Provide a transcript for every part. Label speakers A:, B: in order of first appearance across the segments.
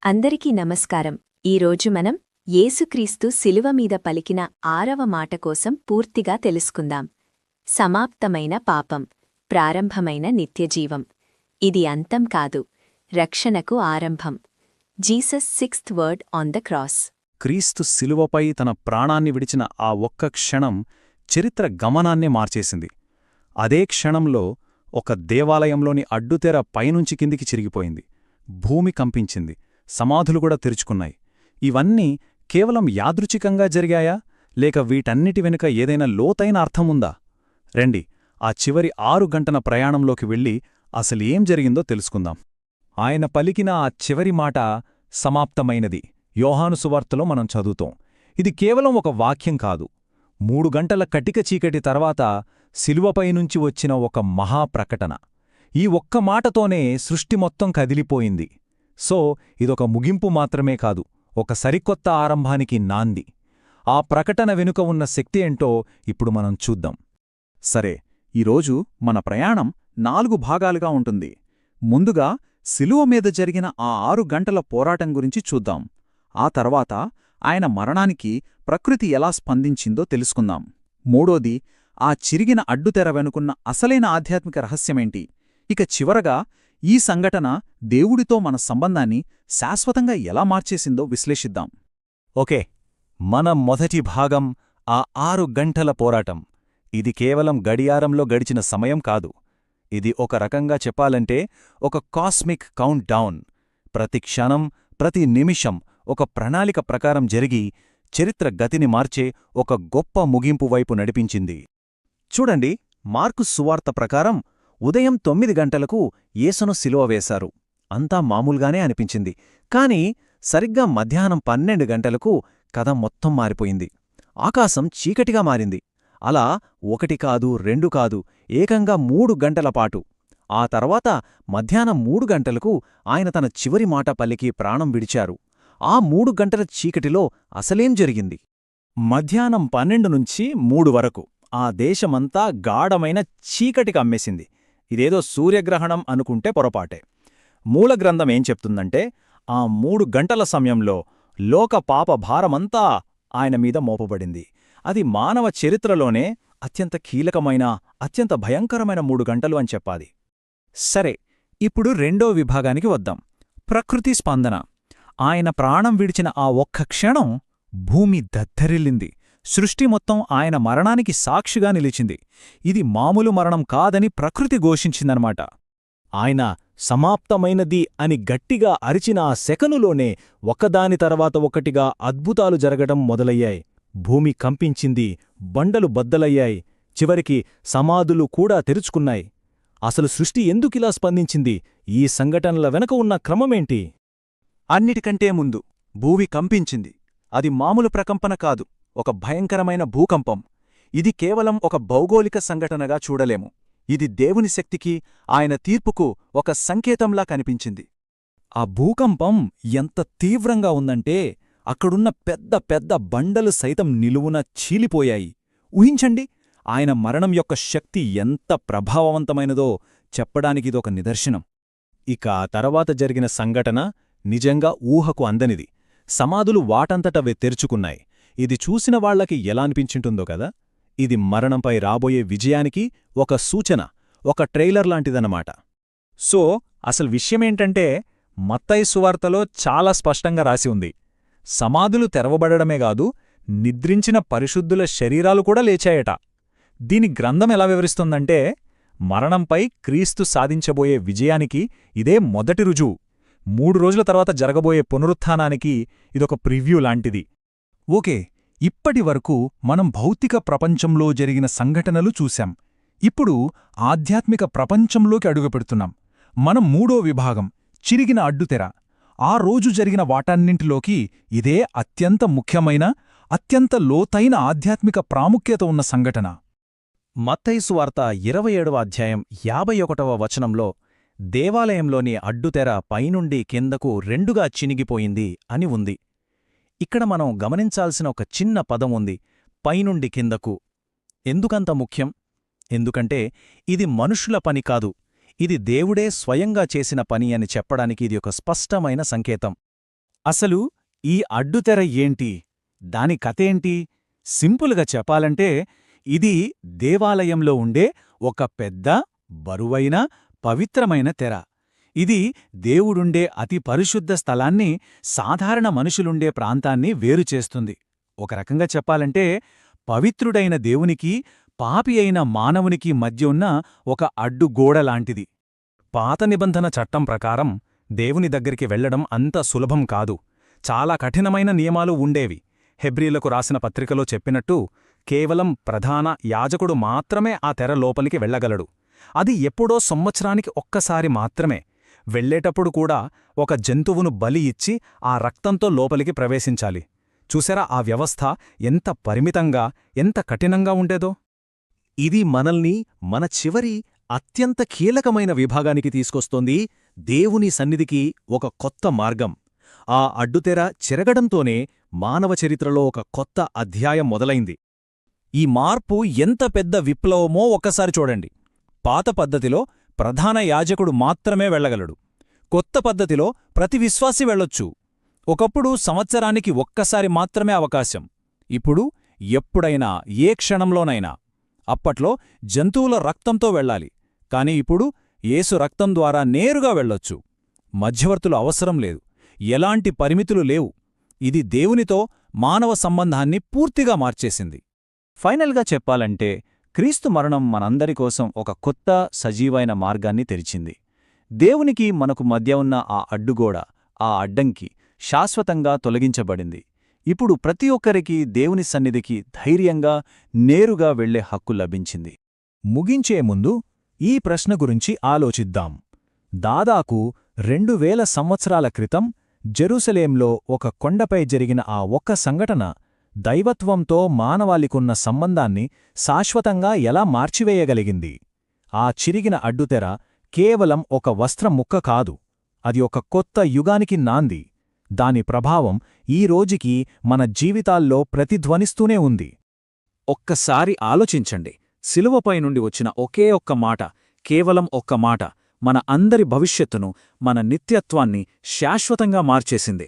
A: అందరికీ నమస్కారం. ఈరోజు మనం యేసుక్రీస్తు శిలువ మీద పలికిన 6వ మాట కోసం పూర్తిగా తెలుసుకుందాం. సమాప్తమైన పాపం, ప్రారంభమైన నిత్యజీవం. ఇది అంతం కాదు, రక్షణకు ఆరంభం. Jesus 6th word on the cross.
B: క్రీస్తు శిలువపై తన ప్రాణాన్ని విడిచిన ఆ ఒక్క క్షణం చరిత్ర గమనాన్నే మార్చేసింది. అదే క్షణంలో ఒక దేవాలయంలోని అడ్డుతెర పైనుంచి కిందికి చిరిగిపోయింది. భూమి కంపించింది. సమాధులు కూడా తెరుచుకున్నాయి. ఇవన్నీ కేవలం యాదృచ్ఛికంగా జరిగాయా, లేక వీటన్నిటి వెనుక ఏదైనా లోతైన అర్థముందా? రండి, ఆ చివరి 6 గంటల ప్రయాణంలోకి వెళ్ళి అసలేం జరిగిందో తెలుసుకుందాం. ఆయన పలికిన ఆ చివరి మాట సమాప్తమైనది. యోహాను సువార్తలో మనం చదువుతాం. ఇది కేవలం ఒక వాక్యం కాదు. 3 గంటల కటిక చీకటి తర్వాత శిలువపైనుంచి వచ్చిన ఒక మహాప్రకటన. ఈ ఒక్క మాటతోనే సృష్టి మొత్తం కదిలిపోయింది. సో ఇదొక ముగింపు మాత్రమే కాదు, ఒక సరికొత్త ఆరంభానికి నాంది. ఆ ప్రకటన వెనుక ఉన్న శక్తి ఏంటో ఇప్పుడు మనం చూద్దాం. సరే, ఈరోజు మన ప్రయాణం 4 భాగాలుగా ఉంటుంది. ముందుగా శిలువ మీద జరిగిన ఆ 6 గంటల పోరాటం గురించి చూద్దాం. ఆ తర్వాత ఆయన మరణానికి ప్రకృతి ఎలా స్పందించిందో తెలుసుకుందాం. మూడోది, ఆ చిరిగిన అడ్డుతెర వెనుకున్న అసలైన ఆధ్యాత్మిక రహస్యమేంటి. ఇక చివరగా ఈ సంఘటన దేవుడితో మన సంబంధాన్ని శాశ్వతంగా ఎలా మార్చేసిందో విశ్లేషిద్దాం. ఓకే, మన మొదటి భాగం ఆ 6 గంటల పోరాటం. ఇది కేవలం గడియారంలో గడిచిన సమయం కాదు. ఇది ఒక రకంగా చెప్పాలంటే ఒక కాస్మిక్ కౌంట్ డౌన్. ప్రతి క్షణం, ప్రతి నిమిషం ఒక ప్రణాళిక ప్రకారం జరిగి చరిత్ర గతిని మార్చే ఒక గొప్ప ముగింపు వైపు నడిపించింది. చూడండి, మార్కు సువార్త ప్రకారం ఉదయం 9 గంటలకు యేసును శిలువ వేశారు. అంతా మామూలుగానే అనిపించింది. కాని సరిగ్గా మధ్యాహ్నం 12 గంటలకు కథ మొత్తం మారిపోయింది. ఆకాశం చీకటిగా మారింది. అలా 1 కాదు, 2 కాదు, ఏకంగా 3 గంటలపాటు. ఆ తర్వాత మధ్యాహ్నం 3 గంటలకు ఆయన తన చివరి మాట పలికి ప్రాణం విడిచారు. ఆ 3 గంటల చీకటిలో అసలేం జరిగింది? మధ్యాహ్నం 12 నుంచి 3 వరకు ఆ దేశమంతా గాఢమైన చీకటి కమ్మేసింది. ఇదేదో సూర్యగ్రహణం అనుకుంటే పొరపాటే. మూలగ్రంథం ఏం చెప్తుందంటే, ఆ 3 గంటల సమయంలో లోక పాప భారమంతా ఆయన మీద మోపబడింది. అది మానవ చరిత్రలోనే అత్యంత కీలకమైన, అత్యంత భయంకరమైన 3 గంటలు అని చెప్పాలి. సరే, ఇప్పుడు రెండో విభాగానికి వద్దాం. ప్రకృతి స్పందన. ఆయన ప్రాణం విడిచిన ఆ ఒక్క క్షణం భూమి దద్దరిల్లింది. సృష్టి మొత్తం ఆయన మరణానికి సాక్షిగా నిలిచింది. ఇది మామూలు మరణం కాదని ప్రకృతి ఘోషించిందనమాట. ఆయన సమాప్తమైనది అని గట్టిగా అరిచిన ఆ సెకనులోనే ఒకదాని తర్వాత ఒకటిగా అద్భుతాలు జరగడం మొదలయ్యాయి. భూమి కంపించింది, బండలు బద్దలయ్యాయి, చివరికి సమాధులు కూడా తెరుచుకున్నాయి. అసలు సృష్టి ఎందుకిలా స్పందించింది? ఈ సంఘటనల వెనక ఉన్న క్రమమేంటి? అన్నిటికంటే ముందు భూమి కంపించింది. అది మామూలు ప్రకంపన కాదు, ఒక భయంకరమైన భూకంపం. ఇది కేవలం ఒక భౌగోళిక సంఘటనగా చూడలేము. ఇది దేవుని శక్తికి, ఆయన తీర్పుకు ఒక సంకేతంలా కనిపించింది. ఆ భూకంపం ఎంత తీవ్రంగా ఉందంటే అక్కడున్న పెద్ద పెద్ద బండలు సైతం నిలువున చీలిపోయాయి. ఊహించండి, ఆయన మరణం యొక్క శక్తి ఎంత ప్రభావవంతమైనదో చెప్పడానికిదొక నిదర్శనం. ఇక ఆ తర్వాత జరిగిన సంఘటన నిజంగా ఊహకు అందనిది. సమాధులు వాటంతటవే తెరుచుకున్నాయి. ఇది చూసిన వాళ్లకి ఎలా అనిపించుంటుందో కదా. ఇది మరణంపై రాబోయే విజయానికి ఒక సూచన, ఒక ట్రైలర్ లాంటిదన్నమాట. సో అసలు విషయమేంటంటే, మత్తయి సువార్తలో చాలా స్పష్టంగా రాసి ఉంది. సమాధులు తెరవబడడమే గాదు, నిద్రించిన పరిశుద్ధుల శరీరాలు కూడా లేచాయట. దీని గ్రంథం ఎలా వివరిస్తుందంటే, మరణంపై క్రీస్తు సాధించబోయే విజయానికి ఇదే మొదటి రుజువు. 3 రోజుల తర్వాత జరగబోయే పునరుత్థానానికి ఇదొక ప్రివ్యూ లాంటిది. ఓకే, ఇప్పటివరకు మనం భౌతిక ప్రపంచంలో జరిగిన సంఘటనలు చూశాం. ఇప్పుడు ఆధ్యాత్మిక ప్రపంచంలోకి అడుగుపెడుతున్నాం. మనం 3వ విభాగం, చిరిగిన అడ్డుతెర. ఆ రోజు జరిగిన వాటన్నింటిలోకి ఇదే అత్యంత ముఖ్యమైన, అత్యంత లోతైన ఆధ్యాత్మిక ప్రాముఖ్యత ఉన్న సంఘటన. మత్తయి సువార్త 27వ అధ్యాయం 51వ వచనంలో దేవాలయంలోని అడ్డుతెర పైనుండి కిందకు 2గా చినిగిపోయింది అని ఉంది. ఇక్కడ మనం గమనించాల్సిన ఒక చిన్న పదం ఉంది, పైనుండి కిందకు. ఎందుకంత ముఖ్యం? ఎందుకంటే ఇది మనుషుల పని కాదు, ఇది దేవుడే స్వయంగా చేసిన పని అని చెప్పడానికి ఇది ఒక స్పష్టమైన సంకేతం. అసలు ఈ అడ్డుతెర ఏంటి? దాని కథేంటి? సింపుల్గా చెప్పాలంటే ఇది దేవాలయంలో ఉండే ఒక పెద్ద, బరువైన, పవిత్రమైన తెర. ఇది దేవుడుండే అతి పరిశుద్ధ స్థలాన్ని సాధారణ మనుషులుండే ప్రాంతాన్ని వేరుచేస్తుంది. ఒక రకంగా చెప్పాలంటే పవిత్రుడైన దేవునికి, పాపి అయిన మానవునికి మధ్య ఉన్న ఒక అడ్డుగోడలాంటిది. పాత నిబంధన చట్టం ప్రకారం దేవుని దగ్గరికి వెళ్లడం అంత సులభం కాదు. చాలా కఠినమైన నియమాలు ఉండేవి. హెబ్రీలకు రాసిన పత్రికలో చెప్పినట్టు కేవలం ప్రధాన యాజకుడు మాత్రమే ఆ తెర లోపలికి వెళ్లగలడు. అది ఎప్పుడో సంవత్సరానికి ఒక్కసారి మాత్రమే. వెళ్లేటప్పుడు కూడా ఒక జంతువును బలి ఇచ్చి ఆ రక్తంతో లోపలికి ప్రవేశించాలి. చూసారా ఆ వ్యవస్థ ఎంత పరిమితంగా, ఎంత కఠినంగా ఉండేదో? ఇది మనల్ని మన చివరి అత్యంత కీలకమైన విభాగానికి తీసుకొస్తోంది, దేవుని సన్నిధికి ఒక కొత్త మార్గం. ఆ అడ్డుతెర చెరగడంతోనే మానవ చరిత్రలో ఒక కొత్త అధ్యాయం మొదలైంది. ఈ మార్పు ఎంత పెద్ద విప్లవమో ఒక్కసారి చూడండి. పాత పద్ధతిలో ప్రధాన యాజకుడు మాత్రమే వెళ్లగలడు. కొత్త పద్ధతిలో ప్రతి విశ్వాసి వెళ్ళొచ్చు. ఒకప్పుడు సంవత్సరానికి ఒక్కసారి మాత్రమే అవకాశం. ఇప్పుడు ఎప్పుడైనా, ఏ క్షణంలోనైనా. అప్పట్లో జంతువుల రక్తంతో వెళ్ళాలి. కాని ఇప్పుడు యేసు రక్తం ద్వారా నేరుగా వెళ్ళొచ్చు. మధ్యవర్తులు అవసరం లేదు. ఎలాంటి పరిమితులు లేవు. ఇది దేవునితో మానవ సంబంధాన్ని పూర్తిగా మార్చేసింది. ఫైనల్గా చెప్పాలంటే క్రీస్తు మరణం మనందరి కోసం ఒక కొత్త, సజీవైన మార్గాన్ని తెరిచింది. దేవునికి మనకు మధ్య ఉన్న ఆ అడ్డుగోడ, ఆ అడ్డంకి శాశ్వతంగా తొలగించబడింది. ఇప్పుడు ప్రతి ఒక్కరికి దేవుని సన్నిధికి ధైర్యంగా, నేరుగా వెళ్లే హక్కు లభించింది. ముగించే ముందు ఈ ప్రశ్న గురించి ఆలోచిద్దాం. దాదాపు 2000 సంవత్సరాల క్రితం జెరూసలేంలో ఒక కొండపై జరిగిన ఆ ఒక్క సంఘటన దైవత్వంతో మానవాళికున్న సంబంధాన్ని శాశ్వతంగా ఎలా మార్చివేయగలిగింది? ఆ చిరిగిన అడ్డుతెర కేవలం ఒక వస్త్రం ముక్క కాదు. అది ఒక కొత్త యుగానికి నాంది. దాని ప్రభావం ఈ రోజుకి మన జీవితాల్లో ప్రతిధ్వనిస్తూనే ఉంది. ఒక్కసారి ఆలోచించండి. శిలువపై నుండి వచ్చిన ఒకే ఒక్క మాట, కేవలం ఒక్క మాట, మన అందరి భవిష్యత్తును, మన నిత్యత్వాన్ని శాశ్వతంగా మార్చేసింది.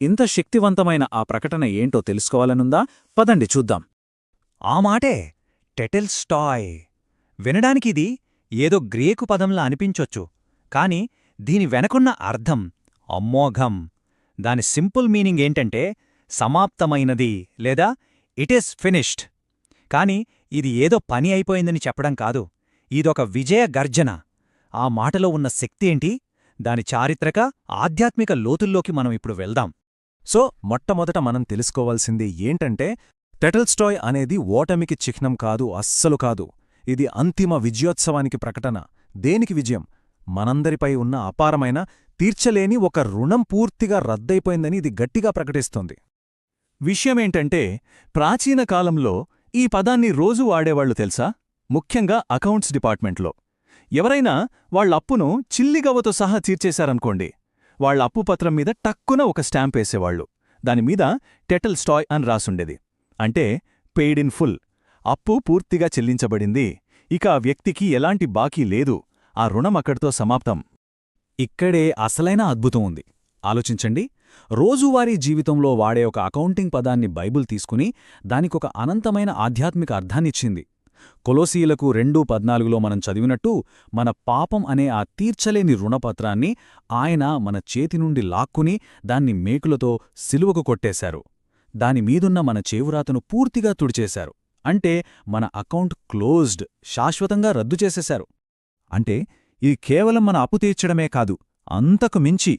B: ఇంత శక్తివంతమైన ఆ ప్రకటన ఏంటో తెలుసుకోవాలనుందా? పదండి చూద్దాం. ఆ మాటే టెటెల్స్టాయ్. వినడానికిది ఏదో గ్రీకు పదంలా అనిపించొచ్చు, కాని దీని వెనకున్న అర్థం అమోఘం. దాని సింపుల్ మీనింగ్ ఏంటంటే సమాప్తమైనది లేదా ఇట్ ఈస్ ఫినిష్డ్. కాని ఇది ఏదో పని అయిపోయిందని చెప్పడం కాదు, ఇదొక విజయ గర్జన. ఆ మాటలో ఉన్న శక్తి ఏంటి? దాని చారిత్రక, ఆధ్యాత్మిక లోతుల్లోకి మనం ఇప్పుడు వెళ్దాం. సో మొట్టమొదట మనం తెలుసుకోవాల్సింది ఏంటంటే టెటెల్స్టాయ్ అనేది ఓటమికి చిహ్నం కాదు, అస్సలు కాదు. ఇది అంతిమ విజయోత్సవానికి ప్రకటన. దేనికి విజయం? మనందరిపై ఉన్న అపారమైన, తీర్చలేని ఒక రుణం పూర్తిగా రద్దయిపోయిందని ఇది గట్టిగా ప్రకటిస్తోంది. విషయమేంటంటే ప్రాచీన కాలంలో ఈ పదాన్ని రోజూ వాడేవాళ్లు తెలుసా? ముఖ్యంగా అకౌంట్స్ డిపార్ట్మెంట్లో. ఎవరైనా వాళ్లప్పును చిల్లిగవ్వతో సహా తీర్చేశారనుకోండి, వాళ్ల అప్పుపత్రం మీద టక్కున ఒక స్టాంప్ వేసేవాళ్లు. దానిమీద టెటెల్స్టాయ్ అని రాసుండేది. అంటే పెయిడ్ ఇన్ ఫుల్, అప్పు పూర్తిగా చెల్లించబడింది, ఇక ఆ వ్యక్తికి ఎలాంటి బాకీ లేదు, ఆ రుణం అక్కడితో సమాప్తం. ఇక్కడే అసలైన అద్భుతం ఉంది. ఆలోచించండి. రోజువారీ జీవితంలో వాడే ఒక అకౌంటింగ్ పదాన్ని బైబుల్ తీసుకుని దానికొక అనంతమైన ఆధ్యాత్మిక అర్థాన్నిచ్చింది. కొలోసీయులకు 2:14లో మనం చదివినట్టు, మన పాపం అనే ఆ తీర్చలేని రుణపత్రాన్ని ఆయన మన చేతి నుండి లాక్కుని దాన్ని మేకులతో సిలువకు కొట్టేశారు. దానిమీదున్న మన చేవురాతను పూర్తిగా తుడిచేశారు. అంటే మన అకౌంట్ క్లోజ్డ్, శాశ్వతంగా రద్దు చేసేశారు. అంటే ఇది కేవలం మన అప్పు తీర్చడమే కాదు, అంతకు మించి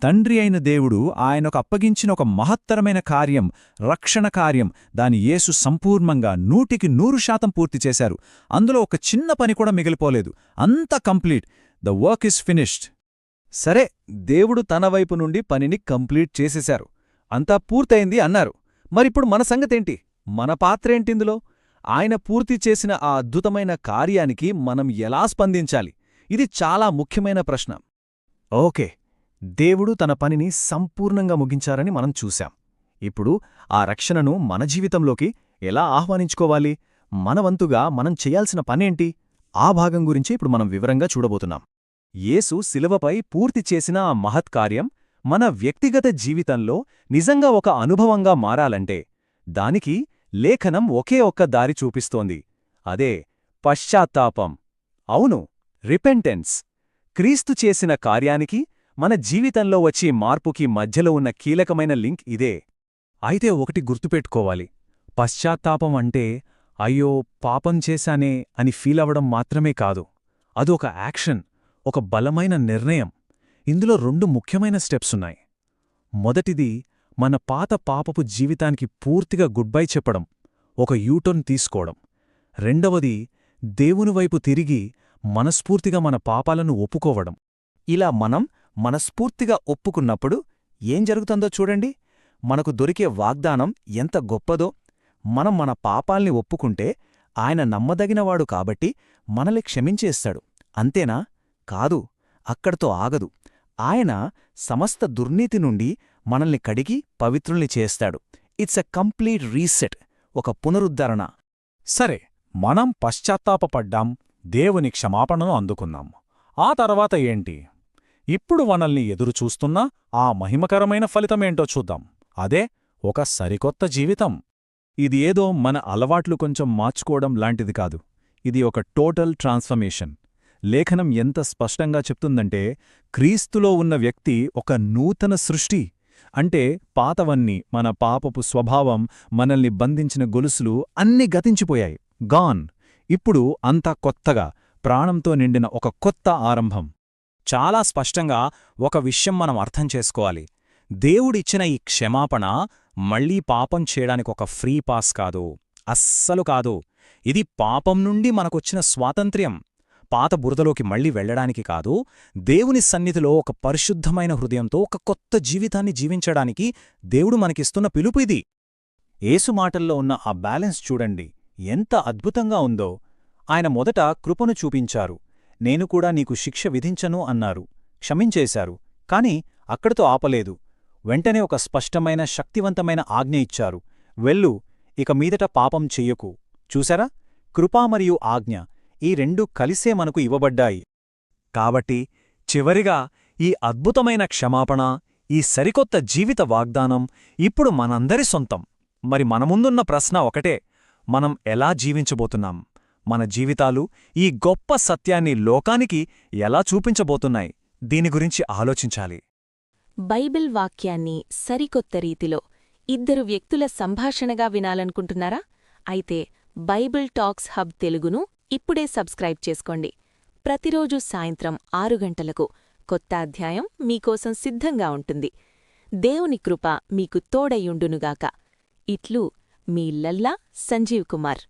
B: తండ్రి అయిన దేవుడు ఆయనకు అప్పగించిన ఒక మహత్తరమైన కార్యం, రక్షణ కార్యం, దాని యేసు సంపూర్ణంగా 100% పూర్తి చేశారు. అందులో ఒక చిన్న పని కూడా మిగిలిపోలేదు. అంతా complete. The work is finished. సరే, దేవుడు తన వైపు నుండి పనిని కంప్లీట్ చేసేశారు, అంతా పూర్తయింది అన్నారు. మరిప్పుడు మన సంగతేంటి? మన పాత్రేంటిందులో? ఆయన పూర్తి చేసిన ఆ అద్భుతమైన కార్యానికి మనం ఎలా స్పందించాలి? ఇది చాలా ముఖ్యమైన ప్రశ్న. ఓకే, దేవుడు తన పనిని సంపూర్ణంగా ముగించారని మనం చూశాం. ఇప్పుడు ఆ రక్షణను మన జీవితంలోకి ఎలా ఆహ్వానించుకోవాలి? మనవంతుగా మనం చెయ్యాల్సిన పనేంటి? ఆ భాగం గురించి ఇప్పుడు మనం వివరంగా చూడబోతున్నాం. యేసు శిలువపై పూర్తి చేసిన ఆ మహత్కార్యం మన వ్యక్తిగత జీవితంలో నిజంగా ఒక అనుభవంగా మారాలంటే దానికి లేఖనం ఒకే ఒక్క దారి చూపిస్తోంది. అదే పశ్చాత్తాపం. అవును, రిపెంటెన్స్. క్రీస్తు చేసిన కార్యానికి మన జీవితంలో వచ్చే మార్పుకి మధ్యలో ఉన్న కీలకమైన లింక్ ఇదే. అయితే ఒకటి గుర్తుపెట్టుకోవాలి, పశ్చాత్తాపం అంటే అయ్యో పాపం చేశానే అని ఫీలవడం మాత్రమే కాదు. అదొక యాక్షన్, ఒక బలమైన నిర్ణయం. ఇందులో 2 ముఖ్యమైన స్టెప్సున్నాయి. మొదటిది, మన పాత పాపపు జీవితానికి పూర్తిగా గుడ్ బై చెప్పడం, ఒక యూటర్న్ తీసుకోవడం. రెండవది, దేవుని వైపు తిరిగి మనస్ఫూర్తిగా మన పాపాలను ఒప్పుకోవడం. ఇలా మనం మనస్ఫూర్తిగా ఒప్పుకున్నప్పుడు ఏం జరుగుతుందో చూడండి. మనకు దొరికే వాగ్దానం ఎంత గొప్పదో. మనం మన పాపాల్ని ఒప్పుకుంటే ఆయన నమ్మదగినవాడు కాబట్టి మనల్ని క్షమించేస్తాడు. అంతేనా? కాదు, అక్కడితో ఆగదు. ఆయన సమస్త దుర్నీతి నుండి మనల్ని కడిగి పవిత్రుల్ని చేస్తాడు. ఇట్స్ ఎ కంప్లీట్ రీసెట్, ఒక పునరుద్ధరణ.
C: సరే, మనం పశ్చాత్తాపపడ్డాం, దేవుని క్షమాపణను అందుకున్నాం. ఆ తర్వాత ఏంటి? ఇప్పుడు మనల్ని ఎదురుచూస్తున్న ఆ మహిమకరమైన ఫలితమేంటో చూద్దాం. అదే ఒక సరికొత్త జీవితం.
B: ఇది ఏదో మన అలవాట్లు కొంచెం మార్చుకోవడం లాంటిది కాదు. ఇది ఒక టోటల్ ట్రాన్స్ఫర్మేషన్. లేఖనం ఎంత స్పష్టంగా చెప్తుందంటే, క్రీస్తులో ఉన్న వ్యక్తి ఒక నూతన సృష్టి. అంటే పాతవన్నీ, మన పాపపు స్వభావం, మనల్ని బంధించిన గొలుసులు అన్నీ గతించిపోయాయి, గాన్. ఇప్పుడు అంతా కొత్తగా, ప్రాణంతో నిండిన ఒక కొత్త ఆరంభం.
C: చాలా స్పష్టంగా ఒక విషయం మనం అర్థం చేసుకోవాలి. దేవుడిచ్చిన ఈ క్షమాపణ మళ్లీ పాపం చేయడానికొక ఫ్రీ పాస్ కాదు, అస్సలు కాదు. ఇది పాపం నుండి మనకొచ్చిన స్వాతంత్ర్యం. పాత బురదలోకి మళ్లీ వెళ్లడానికి కాదు, దేవుని సన్నిధిలో ఒక పరిశుద్ధమైన హృదయంతో ఒక కొత్త జీవితాన్ని జీవించడానికి దేవుడు మనకిస్తున్న పిలుపు ఇది. యేసు మాటల్లో ఉన్న ఆ బ్యాలెన్స్ చూడండి, ఎంత అద్భుతంగా ఉందో. ఆయన మొదట కృపను చూపించారు. నేను కూడా నీకు శిక్ష విధించను అన్నారు, క్షమించేశారు. కాని అక్కడితో ఆపలేదు. వెంటనే ఒక స్పష్టమైన శక్తివంతమైన ఆజ్ఞ ఇచ్చారు, వెళ్ళు, ఇక మీదట పాపం చెయ్యకు. చూశారా? కృపా మరియు ఆజ్ఞ, ఈ 2 కలిసే మనకు ఇవ్వబడ్డాయి. కాబట్టి చివరిగా ఈ అద్భుతమైన క్షమాపణ, ఈ సరికొత్త జీవిత వాగ్దానం ఇప్పుడు మనందరి సొంతం. మరి మన ముందున్న ప్రశ్న ఒకటే, మనం ఎలా జీవించబోతున్నాం? మన జీవితాలు ఈ గొప్ప సత్యాన్ని లోకానికి ఎలా చూపించబోతున్నాయి? దీని గురించి ఆలోచించాలి.
D: బైబిల్ వాక్యాన్ని సరికొత్త రీతిలో 2 వ్యక్తుల సంభాషణగా వినాలనుకుంటున్నారా? అయితే బైబిల్ టాక్స్ హబ్ తెలుగును ఇప్పుడే సబ్స్క్రైబ్ చేసుకోండి. ప్రతిరోజు సాయంత్రం 6 గంటలకు కొత్త అధ్యాయం మీకోసం సిద్ధంగా ఉంటుంది. దేవుని కృప మీకు తోడయుండునుగాక. ఇట్లు మీ లల్లా సంజీవ్ కుమార్.